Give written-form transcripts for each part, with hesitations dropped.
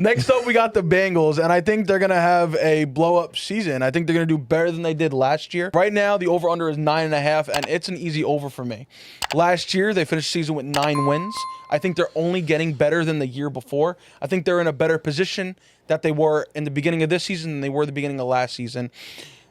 Next up, we got the Bengals, and I think they're going to have a blow-up season. I think they're going to do better than they did last year. Right now, the over-under is 9.5, and it's an easy over for me. Last year, they finished the season with 9 wins. I think they're only getting better than the year before. I think they're in a better position that they were in the beginning of this season than they were the beginning of last season.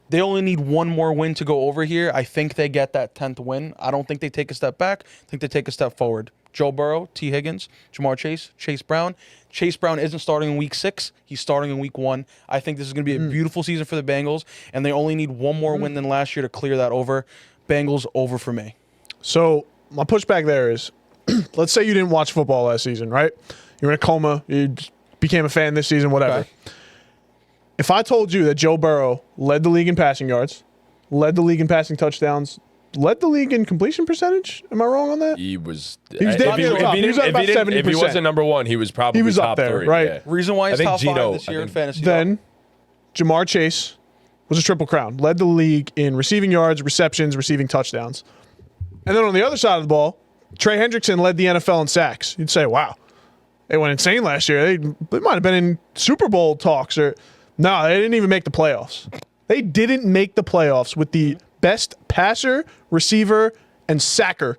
They only need one more win to go over here. I think they get that 10th win. I don't think they take a step back. I think they take a step forward. Joe Burrow, T. Higgins, Jamar Chase, Chase Brown. Chase Brown isn't starting in week 6. He's starting in week 1. I think this is going to be a beautiful season for the Bengals, and they only need one more win than last year to clear that over. Bengals over for me. So my pushback there is, let's say you didn't watch football last season, right? You're in a coma. You became a fan this season, whatever. Okay. If I told you that Joe Burrow led the league in passing yards, led the league in passing touchdowns, led the league in completion percentage, am I wrong on that? He was. He was definitely at the top. He was at about 70%. If he wasn't number 1, he was probably top up there, 3. right? Yeah. Reason why he's I think top 5 Gino- this year I in think- fantasy. Then Jamar Chase was a triple crown, led the league in receiving yards, receptions, receiving touchdowns. And then on the other side of the ball, Trey Hendrickson led the NFL in sacks. You'd say, wow, they went insane last year. They might have been in Super Bowl talks. No, they didn't even make the playoffs. They didn't make the playoffs with the best passer, receiver, and sacker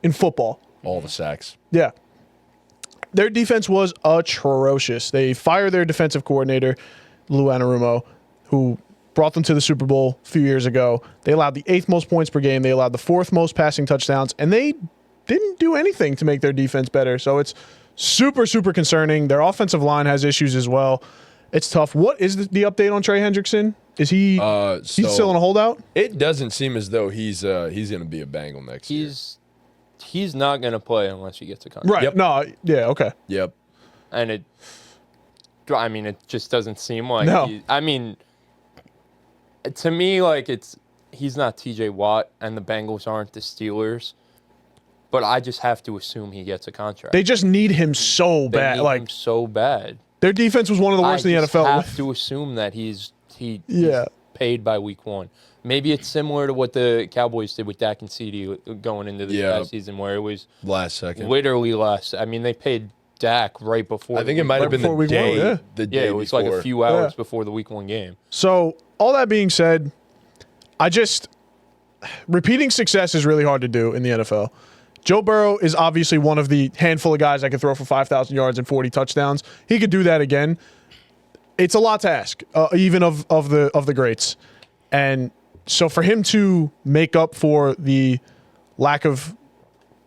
in football. All the sacks. Yeah. Their defense was atrocious. They fired their defensive coordinator, Lou Anarumo, who brought them to the Super Bowl a few years ago. They allowed the 8th most points per game. They allowed the 4th most passing touchdowns, and they didn't do anything to make their defense better. So it's super, super concerning. Their offensive line has issues as well. It's tough. What is the update on Trey Hendrickson? Is he he's still in a holdout? It doesn't seem as though he's going to be a Bengal next year. He's not going to play unless he gets a contract. Right. Yep. No. Yeah. Okay. Yep. And it just doesn't seem like. No. To me, like he's not T.J. Watt, and the Bengals aren't the Steelers. But I just have to assume he gets a contract. They just need him so They bad. need Like him so bad. their defense was one of the worst in the NFL. I have to assume that he's paid by week 1. Maybe it's similar to what the Cowboys did with Dak and CD going into this past season, where it was Last second. literally last. I mean, they paid Dak right before. I think it might have been before the week day. one, yeah. The day it was before. like a few hours before the week 1 game. So all that being said, repeating success is really hard to do in the NFL. Joe Burrow is obviously one of the handful of guys that can throw for 5,000 yards and 40 touchdowns. He could do that again. It's a lot to ask, even of the greats. And so for him to make up for the lack of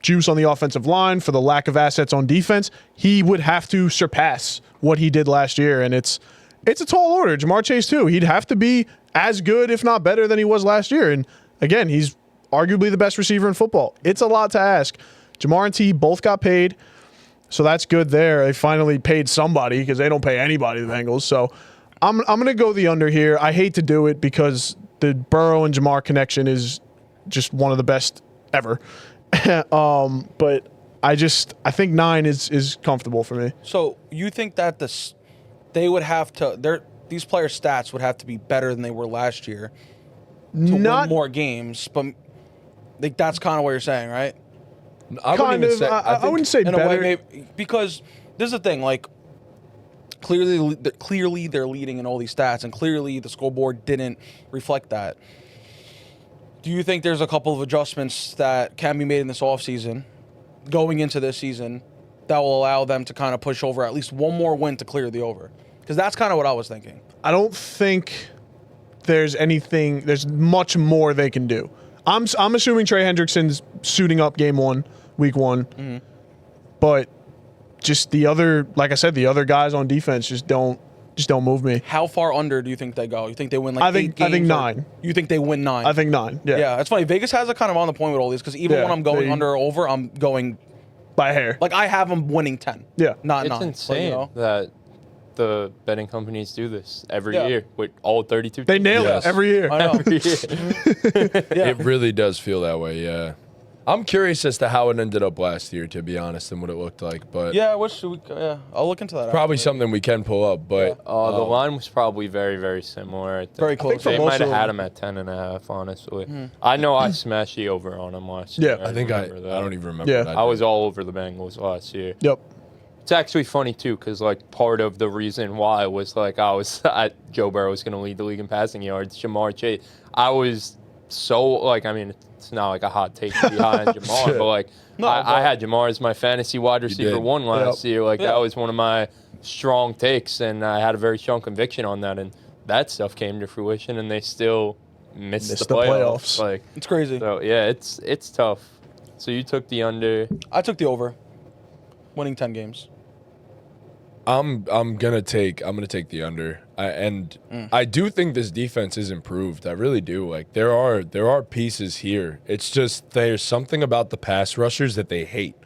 juice on the offensive line, for the lack of assets on defense, he would have to surpass what he did last year. And it's a tall order. Jamar Chase, too. He'd have to be as good, if not better, than he was last year. And again, he's arguably the best receiver in football. It's a lot to ask. Jamar and T both got paid, so that's good there. They finally paid somebody because they don't pay anybody, the Bengals. So I'm going to go the under here. I hate to do it because the Burrow and Jamar connection is just one of the best ever. But I think 9 is comfortable for me. So you think that they would have to these players' stats would have to be better than they were last year to win more games, but that's kind of what you're saying, right? I wouldn't say In better. a way, maybe, because this is the thing, like clearly they're leading in all these stats, and clearly the scoreboard didn't reflect that. Do you think there's a couple of adjustments that can be made in this offseason, going into this season, that will allow them to kind of push over at least one more win to clear the over? Because that's kind of what I was thinking. I don't think there's much more they can do. I'm assuming Trey Hendrickson's suiting up game 1, week 1. Mm-hmm. But just the other guys on defense just don't move me. How far under do you think they go? You think they win like 8 games? I think 9. You think they win 9? I think 9. Yeah. Yeah, it's funny. Vegas has a kind of on the point with all these because even when I'm going under or over, I'm going by a hair. Like I have them winning 10. Yeah. Not It's 9. insane that the betting companies do this every year with all 32 They teams. nail it every year. I know. It really does feel that way, yeah. I'm curious as to how it ended up last year, to be honest, and what it looked like. But Yeah, I'll look into that. probably after. something we can pull up. But the line was probably very, very similar. I think. Very close. They most might have of had them. him at 10.5, honestly. I know I smashed the over on him last Yeah. year. I think I remember that. don't even remember. Yeah. what I did. was all over the Bengals last year. Yep. It's actually funny, too, because, like, part of the reason why was, like, Joe Burrow was going to lead the league in passing yards. Jamar Chase. I was so, like, I mean, it's not like a hot take to be high on Jamar, but, like, I had Jamar as my fantasy wide receiver one last year. Like, that was one of my strong takes, and I had a very strong conviction on that, and that stuff came to fruition, and they still missed the playoffs. Like, it's crazy. So, yeah, it's tough. So you took the under. I took the over. Winning 10 games. I'm gonna take the under. I do think this defense is improved. I really do. Like there are pieces here. It's just there's something about the pass rushers that they hate.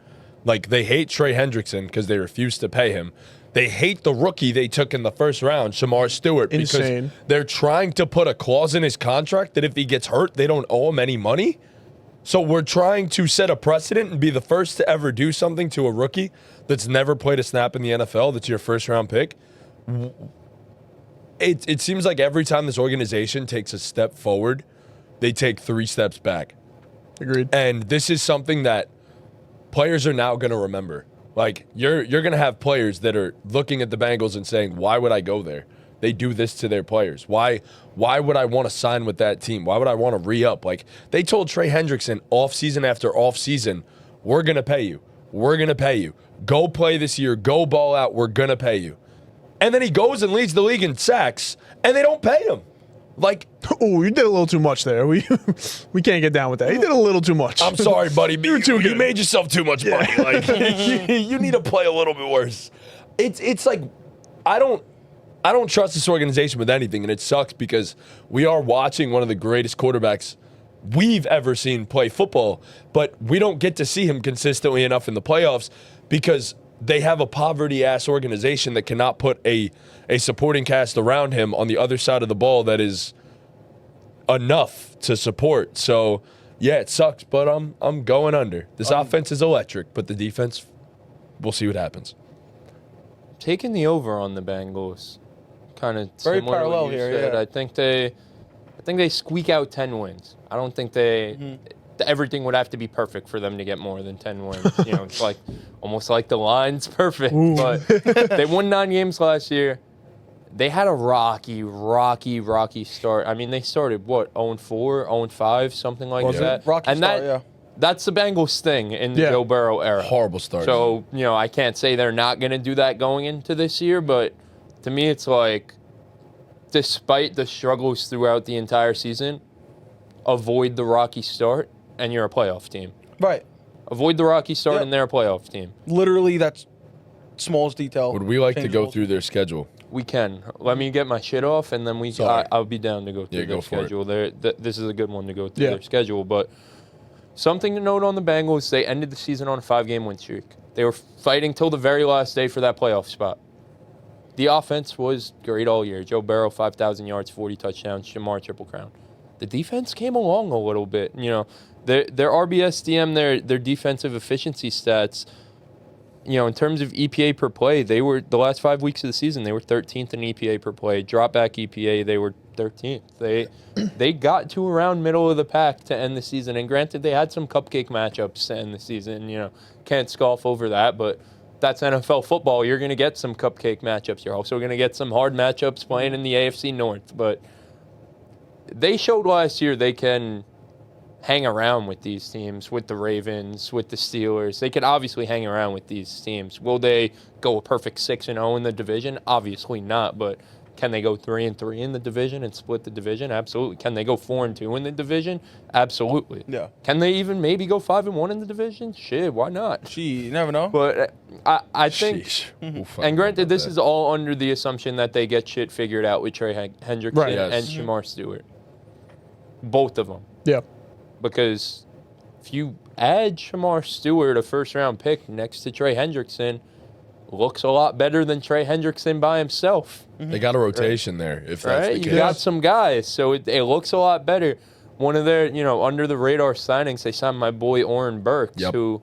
Like they hate Trey Hendrickson because they refuse to pay him. They hate the rookie they took in the first round, Shamar Stewart, because they're trying to put a clause in his contract that if he gets hurt, they don't owe him any money. So we're trying to set a precedent and be the first to ever do something to a rookie that's never played a snap in the NFL, that's your first-round pick. It seems like every time this organization takes a step forward, they take 3 steps back. Agreed. And this is something that players are now going to remember. Like, you're going to have players that are looking at the Bengals and saying, why would I go there? They do this to their players. Why would I want to sign with that team? Why would I want to re-up? Like, they told Trey Hendrickson offseason after offseason, we're going to pay you. We're going to pay you. Go play this year. Go ball out. We're going to pay you. And then he goes and leads the league in sacks, and they don't pay him. Like, oh, you did a little too much there. We can't get down with that. You did a little too much. I'm sorry, buddy, but you made yourself too much money. Yeah. Like, you need to play a little bit worse. It's like I don't trust this organization with anything, and it sucks because we are watching one of the greatest quarterbacks we've ever seen play football, but we don't get to see him consistently enough in the playoffs because they have a poverty-ass organization that cannot put a supporting cast around him on the other side of the ball that is enough to support. So, yeah, it sucks, but I'm going under. This offense is electric, but the defense, we'll see what happens. Taking the over on the Bengals, kind of very similar parallel to what you here. said. Yeah. I think they squeak out 10 wins. I don't think everything would have to be perfect for them to get more than 10 wins. You know, it's like almost like the line's perfect. Ooh. But they won 9 games last year. They had a rocky start. I mean, they started, 0-4, 0-5, something like that. Rocky and start, yeah. That's the Bengals thing in the Joe Burrow era. Horrible start. So, you know, I can't say they're not going to do that going into this year, but to me it's like, despite the struggles throughout the entire season, avoid the rocky start, and you're a playoff team. Right. Avoid the rocky start, and they're a playoff team. Literally, that's smallest detail. Would we like to go through their schedule? We can. Let me get my shit off, and then I'll be down to go through their schedule. This is a good one to go through their schedule. But something to note on the Bengals, they ended the season on a 5-game win streak. They were fighting till the very last day for that playoff spot. The offense was great all year. Joe Burrow, 5,000 yards, 40 touchdowns, Shamar Triple Crown. The defense came along a little bit. You know, their RBSDM, their defensive efficiency stats, you know, in terms of EPA per play, they were, the last 5 weeks of the season, they were 13th in EPA per play. Drop back EPA, they were 13th. They got to around middle of the pack to end the season. And granted, they had some cupcake matchups to end the season. You know, can't scoff over that, but that's NFL football. You're going to get some cupcake matchups. You're also going to get some hard matchups playing in the AFC North. But they showed last year they can hang around with these teams, with the Ravens, with the Steelers. They can obviously hang around with these teams. Will they go a perfect 6-0 in the division? Obviously not, but can they go 3-3 in the division and split the division? Absolutely. Can they go 4-2 in the division? Absolutely. Yeah. Can they even maybe go 5-1 in the division? Shit, why not? You never know. But I think, and granted, this is all under the assumption that they get shit figured out with Trey Hendrickson and Shamar Stewart. Both of them. Yeah. Because if you add Shamar Stewart, a first-round pick, next to Trey Hendrickson, looks a lot better than Trey Hendrickson by himself. They got a rotation there, if that's the case. You got some guys, so it looks a lot better. One of their, under the radar signings, they signed my boy Oren Burks, who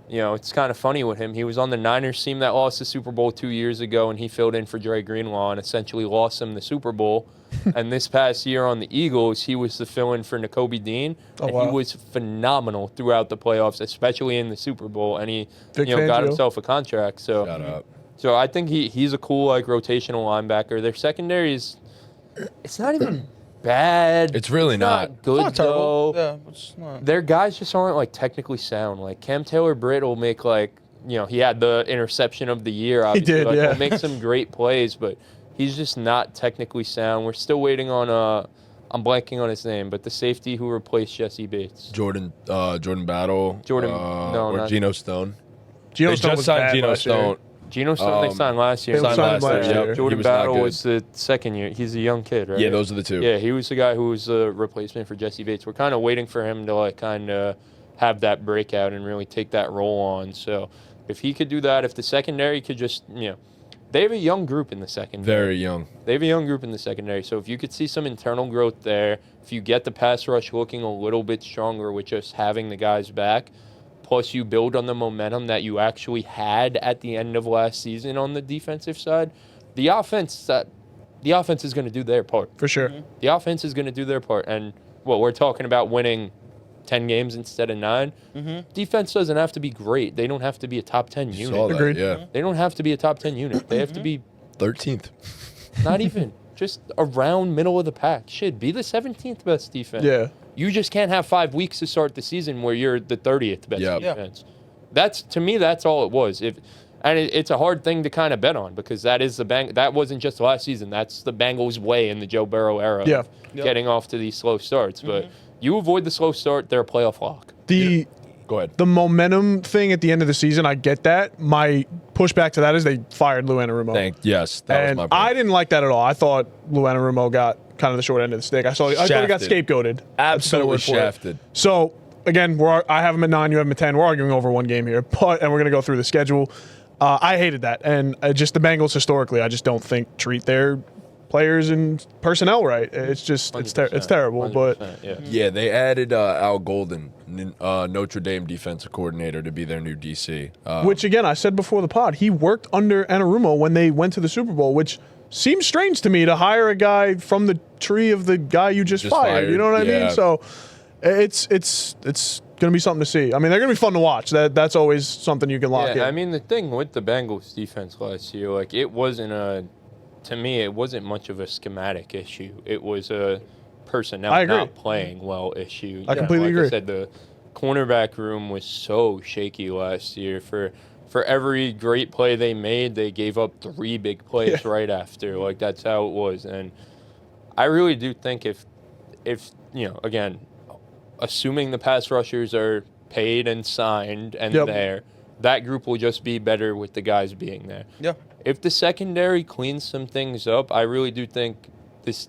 it's kind of funny with him. He was on the Niners team that lost the Super Bowl 2 years ago, and he filled in for Dre Greenlaw and essentially lost him the Super Bowl. And this past year on the Eagles, he was the fill-in for Nakobe Dean, and he was phenomenal throughout the playoffs, especially in the Super Bowl. And he, got himself a contract. So, Shout out. So I think he's a cool Mm-hmm. rotational linebacker. Their secondary it's not even bad. It's really not. Good, It's not terrible. though. Yeah, it's not. Their guys just aren't technically sound. Like Cam Taylor-Britt will make he had the interception of the year. Obviously. He did, yeah. He'll make some great plays, but he's just not technically sound. We're still waiting on I'm blanking on his name, but the safety who replaced Jesse Bates. Jordan Battle. No, not Geno Stone. Geno They Stone just was signed bad Geno last year. Stone. Geno Stone they signed last year. They signed last year. Yep. Jordan He was not Battle good. was the second year. He's a young kid, right? Yeah, those are the two. Yeah, he was the guy who was the replacement for Jesse Bates. We're kind of waiting for him to kind of have that breakout and really take that role on. So if he could do that, if the secondary could just, they have a young group in the secondary. Very young. They have a young group in the secondary. So if you could see some internal growth there, if you get the pass rush looking a little bit stronger with just having the guys back, plus you build on the momentum that you actually had at the end of last season on the defensive side, the offense is going to do their part. For sure. The offense is going to do their part. And we're talking about winning 10 games instead of 9. Defense doesn't have to be great. They don't have to be a top 10 Saw unit. that, Agreed. yeah. They don't have to be a top 10 unit. They have to be 13th. not even just around middle of the pack. Shit, be the 17th best defense. Yeah. You just can't have 5 weeks to start the season where you're the 30th best Yep. defense. To me, that's all it was. It's a hard thing to kind of bet on because that is that wasn't just last season. That's the Bengals' way in the Joe Burrow era Yeah. of getting off to these slow starts. But you avoid the slow start, they're a playoff lock. Go ahead. The momentum thing at the end of the season, I get that. My pushback to that is they fired Lou Anarumo. Yes, that was And my point. I didn't like that at all. I thought Lou Anarumo got kind of the short end of the stick. I thought he got Shafted. scapegoated. That's a better Absolutely word for it. shafted. So again, I have him at 9, you have him at 10. We're arguing over one game here, and we're going to go through the schedule. I hated that, and just the Bengals historically, I just don't think treat their players and personnel right. It's just it's terrible. But 100%, Yeah, they added Al Golden, Notre Dame defensive coordinator, to be their new DC. which again, I said before the pod, he worked under Anarumo when they went to the Super Bowl, which seems strange to me to hire a guy from the tree of the guy you just fired. You know what I mean? yeah. So it's going to be something to see. I mean, they're going to be fun to watch. That's always something you can lock in. I mean, the thing with the Bengals defense last year, it wasn't to me, it wasn't much of a schematic issue. It was a personnel I agree. not playing well issue. I completely agree. I said, the cornerback room was so shaky last year. For every great play they made, they gave up 3 big plays right after. That's how it was. And I really do think if again, assuming the pass rushers are paid and signed and there, that group will just be better with the guys being there. Yeah. If the secondary cleans some things up, I really do think this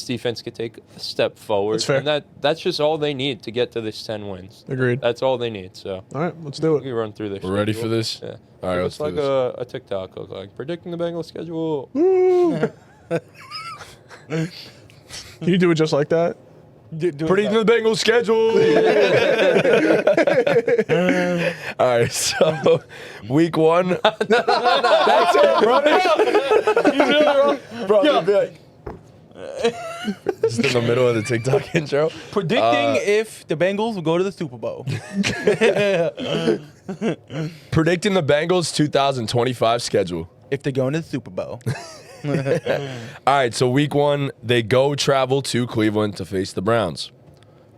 defense could take a step forward. That's fair. And that's just all they need to get to this 10 wins. Agreed. That's all they need. So All right, let's do we it. run through this. We're ready for this? Yeah. All right, let's It's do this. a TikTok look like predicting the Bengals schedule. Can you do it just like that? Predicting the Bengals schedule. All right, so week 1. That's it, bro. You'd be like, just in the middle of the TikTok intro. Predicting if the Bengals will go to the Super Bowl. Predicting the Bengals 2025 schedule. If they go into the Super Bowl. All right, so week 1, they travel to Cleveland to face the Browns.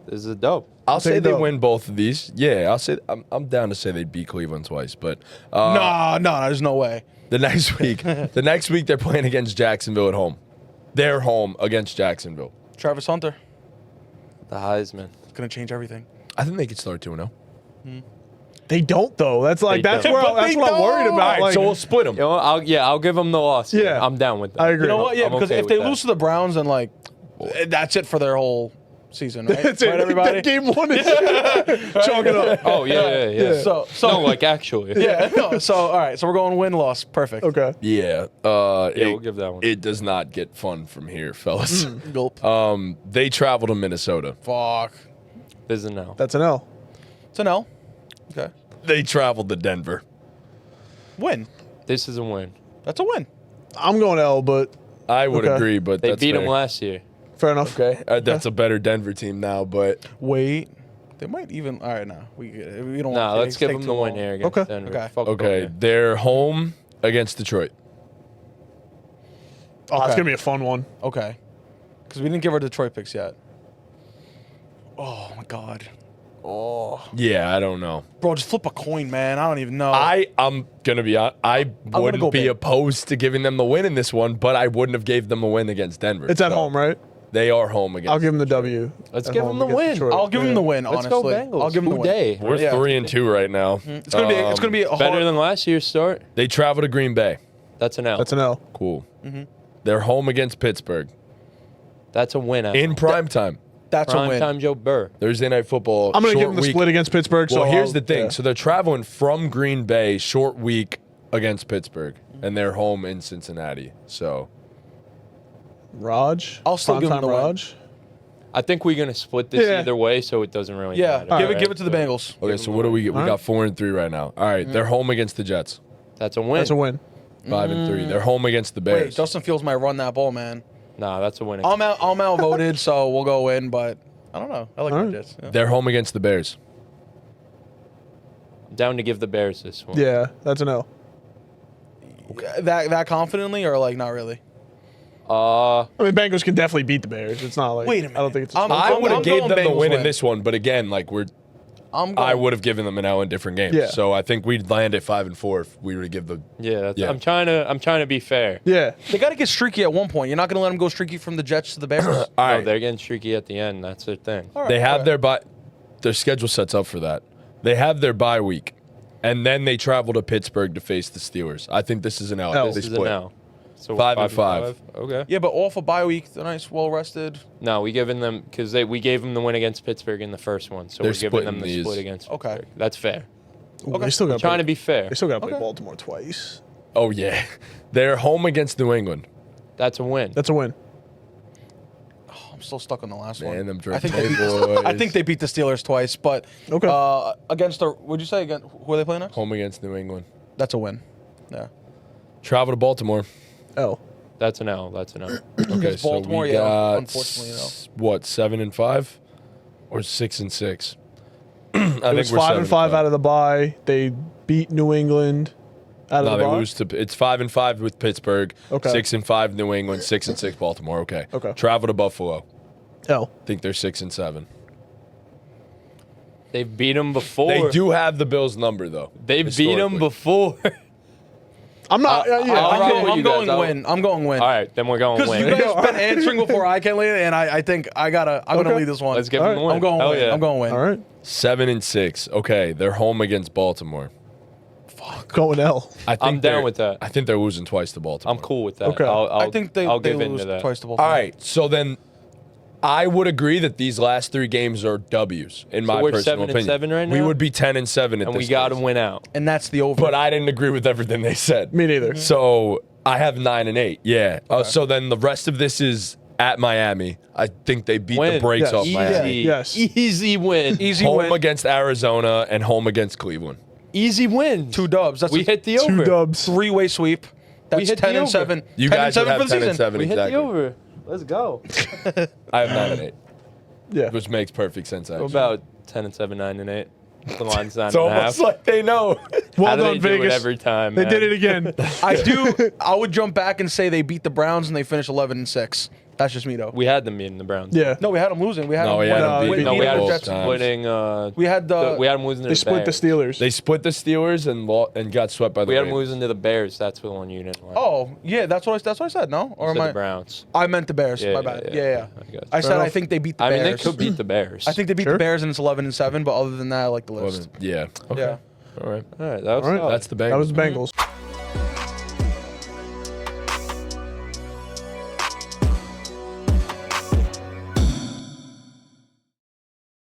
This is a dope. I'll say they dope. win both of these. Yeah, I'll say I'm down to say they beat Cleveland twice, but No, there's no way. the next week they're playing against Jacksonville at home. They're home against Jacksonville. Travis Hunter. The Heisman. It's going to change everything. I think they could start 2-0. They don't though. That's They that's don't. where But that's they what I'm worried don't. about. All right, Like, so we'll split them. I'll give them the loss. Yeah. I'm down with that. I agree. You know what? Yeah, I'm because okay if with they that. lose to the Browns, then that's it for their whole season, right? That's right, it. everybody? That game 1 is chalk it up. Oh, yeah. So No, actually. yeah. No, so all right. So we're going win-loss. Perfect. Okay. Yeah. We'll give that one. It does not get fun from here, fellas. Gulp. They travel to Minnesota. Fuck. This is a no. That's an L. It's an L. Okay. They traveled to Denver. Win. This is a win. That's a win. I'm going L, but I would Okay. agree, but They that's beat fair. them last year. fair enough. Okay, that's a better Denver team now, but Wait. They might even. All right, now we don't. Nah, want let's give them the win here against Okay. Denver. Okay. Fuck okay, Denver. they're home against Detroit. Oh, that's Okay. gonna be a fun one. Okay. Because we didn't give our Detroit picks yet. Oh my God. Oh, Yeah, I don't know. bro, just flip a coin, man. I don't even know. I'm gonna be honest. I go wouldn't be big. opposed to giving them the win in this one, but I wouldn't have gave them a win against Denver. It's at So home, right? They are home against. I'll give them the W. Let's at give home them the against win. Detroit. I'll give them the win. Let's Honestly, go Bengals. I'll give them the Who win. day? We're Yeah. 3-2 right now. It's gonna be. It's gonna be a Better hard, than last year's start. They travel to Green Bay. That's an L. That's an L. Cool. They're home against Pittsburgh That's a win. in prime time. That's a prime win. time Joe Burr. Thursday night football. I'm gonna short give them the week. split against Pittsburgh. Well, so here's the thing. yeah. So they're traveling from Green Bay, short week against Pittsburgh, and they're home in Cincinnati. So Raj. I'll still give them Primetime the win. Raj. I think we're gonna split this Yeah. either way, so it doesn't really Yeah, matter. give it to the Bengals. okay, so what do we get? We All got right. 4-3 right now. All right, they're home against the Jets. That's a win. That's a win. 5-3. They're home against the Wait, Bears. Justin Fields might run that ball, man. Nah, that's a win. I'm outvoted, so we'll go in. But I don't know. I like All the right. Jets. Yeah. They're home against the Bears. Down to give the Bears this one. Yeah, that's an L. That confidently, or like not really? I mean, Bengals can definitely beat the Bears. It's not like. Wait a minute. I don't think it's. I'm I would have going gave them the Bengals win in win. this one, but again, like I would have given them an L in different games. Yeah. So I think we'd land at 5-4 if we were to give the. Yeah, that's, Yeah. I'm trying to be fair. yeah. They got to get streaky at one point. You're not going to let them go streaky from the Jets to the Bears. All No, right, they're getting streaky at the end. That's their thing. All right, they have all right. their schedule sets up for that. They have their bye week, and then they travel to Pittsburgh to face the Steelers. I think this is an L. L. They This is split. an L. So 5-5. Okay. Yeah, but off a bye week, they're nice, well rested. No, we giving them because we gave them the win against Pittsburgh in the first one, so They're we're giving them the splitting split these. against Okay. Pittsburgh. That's fair. Ooh, They still got Trying to be fair. They still got to play Okay. Baltimore twice. Oh yeah, they're home against New England. That's a win. That's a win. Oh, I'm still stuck on the last one. Man, them I think, Drake they beat boys. I think they beat the Steelers twice, but Okay. against the would you say against who are they playing next? Home against New England. That's a win. Yeah. Travel to Baltimore. L. That's an L. That's an L. Okay, Against so Baltimore, we yeah, got unfortunately, what 7-5 or 6-6. I It think was we're 5-5 out of the bye. They beat New England out No, of they the bye. lose to. It's 5-5 with Pittsburgh. Okay. 6-5 New England. 6-6 Baltimore. Okay. Okay. Travel to Buffalo. L. Think they're 6-7. They've beat them before. They do have the Bills number though. They've beat them historically. before. I'm not. I'll yeah, rock with I'm you going guys. win. I'm going win. All right, then we're going Because win. you guys been answering before I can lead, and I think I'm gonna lead this one. Let's give them the All win. I'm going Hell win. yeah. I'm going win. All right. 7-6. Okay, they're home against Baltimore. Going L. I think I'm down they're- with that. I think they're losing twice to Baltimore. I'm cool with that. Okay. I think I'll they give lose into that. twice to Baltimore. All right, so then I would agree that these last 3 games are W's in my we're personal 7-7 opinion. right We now? would be 10-7 at And this we got to stage. win out. And that's the over. But I didn't agree with everything they said. Me neither. So I have 9-8. Yeah. So then the rest of this is at Miami. I think they beat the Win. brakes Yes. off Easy. Miami. Yes. Easy win. Easy Home win. against Arizona and home against Cleveland. Easy win. 2 dubs. That's We a hit the over. 2 dubs. 3-way sweep. That's hit the 10 and over. 7. You 10 guys and would 7 have for the 10 and season. 7 We exactly. hit the over. Let's go. I have 9-8, Yeah. which makes perfect sense. What Actually, about 10 and 7, 9 and 8? The line's 9 it's and a almost half. like they know. How Well do done, they do it Vegas. every time? They man? did it again. I would jump back and say they beat the Browns and they finished 11-6. That's just me though. We had them beating the Browns. Yeah. No, we had them losing. We had No, them we had them winning. beating No, we the had Bills them Jets. times. winning. We had the. We had them losing to They the split the Bears. Steelers. They split the Steelers and got swept by the We had them Ravens. losing to the Bears. That's the one you didn't like. Oh yeah, that's what I said. No, or You am said I? the Browns. I meant the Bears. Yeah, My yeah, bad. yeah. Yeah. I got you. I said I enough. think they beat the I mean, Bears. they could beat the Bears. I think they beat Sure. the Bears and it's 11-7. But other than that, I like the list. Yeah. Okay. Yeah. All right. All right, that was All right. solid. That's the Bengals. That was the Bengals.